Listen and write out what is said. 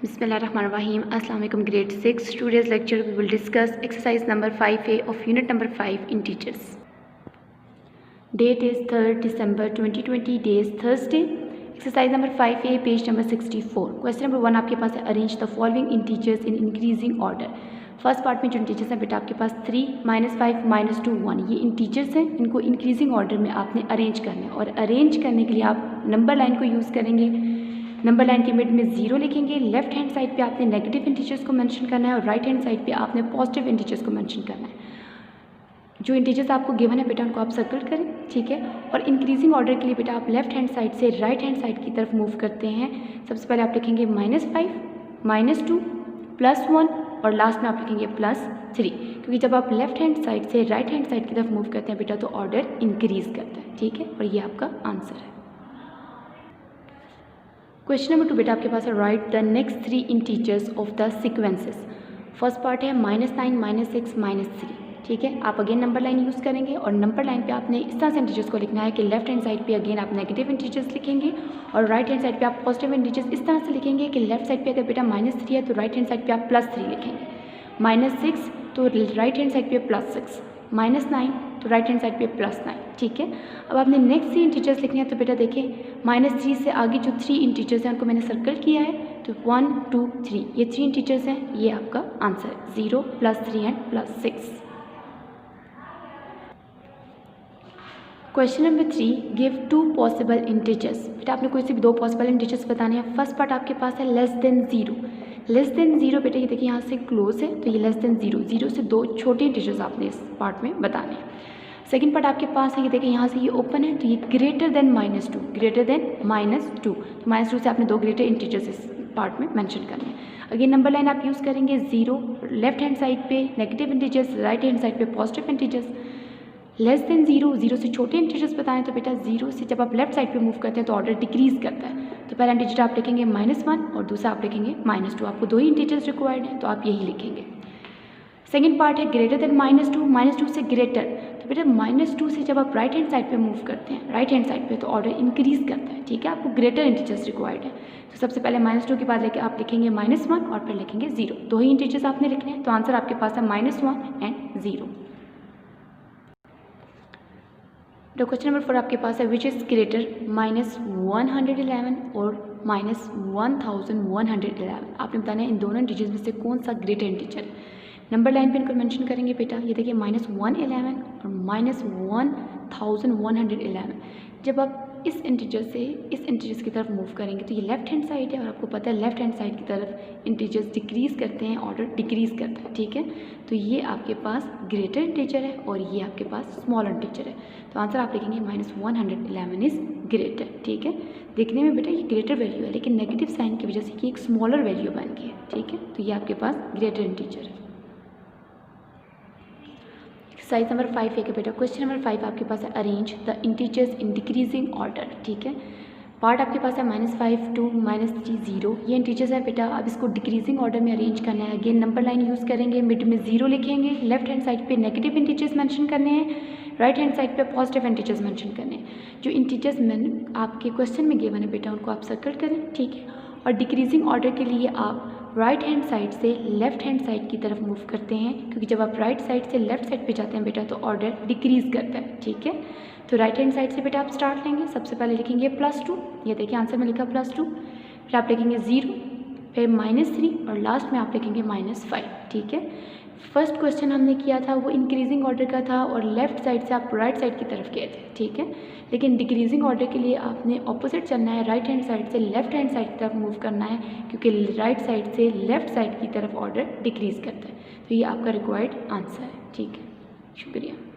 Bismillahirrahmanirrahim. Assalamu alaikum grade 6. Today's lecture we will discuss exercise number 5A of unit number 5 in teachers. Date is 3rd December 2020. Day is Thursday. Exercise number 5A page number 64. Question number 1 आपके पास है arrange the following integers in increasing order. First part में जो integers हैं बेटा आपके पास 3, -5, -2, 1 ये integers हैं, इनको इंक्रीजिंग ऑर्डर में आपने अरेंज करना है और अरेंज करने के लिए आप नंबर लाइन को यूज़ करेंगे। नंबर लाइन के मिड में 0 लिखेंगे, लेफ्ट हैंड साइड पे आपने नेगेटिव इंटीजर्स को मेंशन करना है और राइट हैंड साइड पे आपने पॉजिटिव इंटीजर्स को मेंशन करना है। जो इंटीजर्स आपको गिवन है बेटा उनको आप सर्कल करें, ठीक है। और इंक्रीजिंग ऑर्डर के लिए बेटा आप लेफ्ट हैंड साइड से राइट हैंड साइड की तरफ मूव करते हैं। सबसे पहले आप लिखेंगे -5, -2, +1 और लास्ट में आप लिखेंगे +3, क्योंकि जब आप लेफ्ट हैंड साइड से राइट हैंड साइड की तरफ मूव करते हैं बेटा तो ऑर्डर इंक्रीज करता है, ठीक है। और ये आपका आंसर है। क्वेश्चन नंबर 2 बेटा आपके पास है right the next 3 integers of the sequences. First part है -9, -6, -3, ठीक है। आप अगेन नंबर लाइन यूज़ करेंगे और नंबर लाइन पे आपने इस तरह से इंटीजर्स को लिखना है कि लेफ्ट हैंड साइड पे अगेन आप नेगेटिव इंटीजर्स लिखेंगे और राइट हैंड साइड पे आप पॉजिटिव इंटीजर्स इस तरह से लिखेंगे कि लेफ्ट साइड पे अगर बेटा -3 है तो राइट हैंड साइड पे आप +3 लिखेंगे, -6 तो राइट हैंड साइड पे +6, -9 तो राइट हैंड साइड पे +9, ठीक है। अब आपने नेक्स्ट 3 इंटीजर्स लिखने हैं तो बेटा देखिए -3 से आगे जो 3 इंटीजर्स हैं उनको मैंने सर्कल किया है, तो 1, 2, 3 ये 3 इंटीजर्स हैं, ये आपका आंसर है 0, +3 and +6। Question number 3 give 2 possible integers. बेटा आपने कोई से भी 2 पॉसिबल इंटीजर्स बताने हैं। फर्स्ट पार्ट आपके पास है <0। <0 बेटा ये देखिए यहाँ से क्लोज है तो ये $0, 0 से 2 छोटे इंटीजर्स आपने इस पार्ट में बताने हैं। सेकंड पार्ट आपके पास है, ये देखिए यहाँ से ये ओपन है तो ये ग्रेटर देन -2, ग्रेटर देन -2, तो -2 से आपने 2 ग्रेटर इंटीजर्स इस पार्ट में मेंशन करने हैं। अगेन नंबर लाइन आप यूज़ करेंगे 0 लेफ्ट हैंड साइड पे negative integers, right hand side पे पॉजिटिव इंटीजर्स। <0, 0 से छोटे इंटीजर्स बताएं तो बेटा 0 से जब आप लेफ्ट साइड पे मूव करते हैं तो ऑर्डर डिक्रीज करता है, तो पहला इंटीजर आप लिखेंगे -1 और दूसरा आप लिखेंगे -2। आपको 2 ही इंटीजर्स रिक्वायर्ड हैं तो आप यही लिखेंगे। सेकंड पार्ट है ग्रेटर देन -2 से ग्रेटर, तो बेटा -2 से जब आप राइट हैंड साइड पे मूव करते हैं राइट हैंड साइड पे तो ऑर्डर इंक्रीज करता है, ठीक है। आपको ग्रेटर इंटीजर्स रिक्वायर्ड है, तो सबसे पहले -2 के बाद लेके आप लिखेंगे -1 और फिर लिखेंगे 0, 2 ही इंटीजर्स आपने लिखने हैं, तो आंसर आपके पास है -1 एंड 0। तो क्वेश्चन नंबर 4 आपके पास है विच इज़ ग्रेटर -111 और -1111। आपने बताना है इन दोनों इंटीजर्स में से कौन सा ग्रेटर इंटीजर है। नंबर लाइन पे इनको मेंशन करेंगे बेटा, ये देखिए -111 और -1111। जब आप इस इंटीजर से इस इंटीजर्स की तरफ मूव करेंगे तो ये लेफ्ट हैंड साइड है और आपको पता है लेफ्ट हैंड साइड की तरफ इंटीजर्स डिक्रीज़ करते हैं, ऑर्डर डिक्रीज़ करता है, ठीक है। तो ये आपके पास ग्रेटर इंटीजर है और ये आपके पास स्मॉलर इंटीजर है, तो आंसर आप लिखेंगे -111 इज़ ग्रेटर, ठीक है। देखने में बेटा ये ग्रेटर वैल्यू है लेकिन नेगेटिव साइन की वजह से ये एक स्मॉलर वैल्यू बन गई है, ठीक है। तो ये आपके पास ग्रेटर इंटीजर है। एक्सरसाइज नंबर 5 है कि बेटा क्वेश्चन नंबर 5 आपके पास है arrange the integers in decreasing order, ठीक है। पार्ट आपके पास है -5, 2, -3, 0 ये इंटीजर्स है बेटा। अब इसको डिक्रीजिंग ऑर्डर में अरेंज करना है। अगेन नंबर लाइन यूज़ करेंगे, मिड में 0 लिखेंगे, लेफ्ट हैंड साइड पे नेगेटिव इंटीजर्स मेंशन करने हैं, राइट हैंड साइड पे पॉजिटिव इंटीजर्स मेंशन करने हैं। जो इंटीजर्स मैंने आपके क्वेश्चन में गिवन है बेटा उनको आप सर्कल करें, ठीक है। और डिक्रीजिंग ऑर्डर के लिए आप राइट हैंड साइड से लेफ्ट हैंड साइड की तरफ मूव करते हैं, क्योंकि जब आप राइट साइड से लेफ्ट साइड पे जाते हैं बेटा तो ऑर्डर डिक्रीज करता है, ठीक है। तो राइट हैंड साइड से बेटा आप स्टार्ट लेंगे, सबसे पहले लिखेंगे +2, ये देखिए आंसर में लिखा +2, फिर आप लिखेंगे 0, फिर -3 और लास्ट में आप लिखेंगे -5, ठीक है। फर्स्ट क्वेश्चन हमने किया था वो इंक्रीजिंग ऑर्डर का था और लेफ्ट साइड से आप राइट साइड की तरफ गए थे, ठीक है। लेकिन डिक्रीजिंग ऑर्डर के लिए आपने ऑपोजिट चलना है, राइट हैंड साइड से लेफ्ट हैंड साइड की तरफ मूव करना है, क्योंकि राइट साइड से लेफ्ट साइड की तरफ ऑर्डर डिक्रीज करता है। तो ये आपका रिक्वायर्ड आंसर है, ठीक है। शुक्रिया।